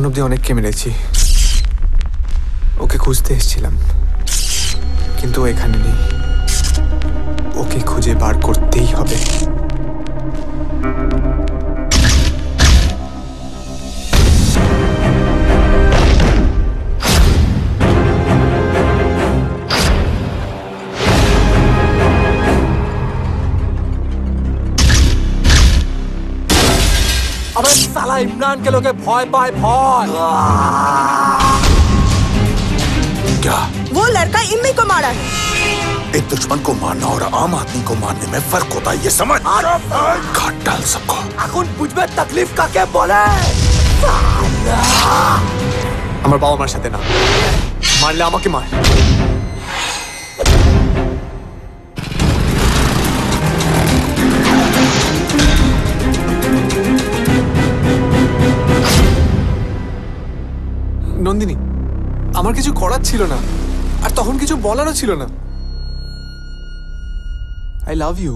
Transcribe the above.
অব্দি অনেককে মেরেছি, ওকে খুঁজতে এসেছিলাম, কিন্তু ও এখানে নেই। ওকে খুঁজে বার করতেই হবে। अबे साला इमरान के लोग भय पाए भय। क्या वो लड़का इम्मी को मारा है। एक दुश्मन को मारना और आम आदमी को मारने में फर्क होता है, ये समझ। काट डाल सबको। এখন বুঝবে তকলিফ কাকে বলে। আমার বাবা মার সাথে না, মারলে আমাকে মার। নন্দিনী, আমার কিছু করার ছিল না, আর তখন কিছু বলারও ছিল না। I love you.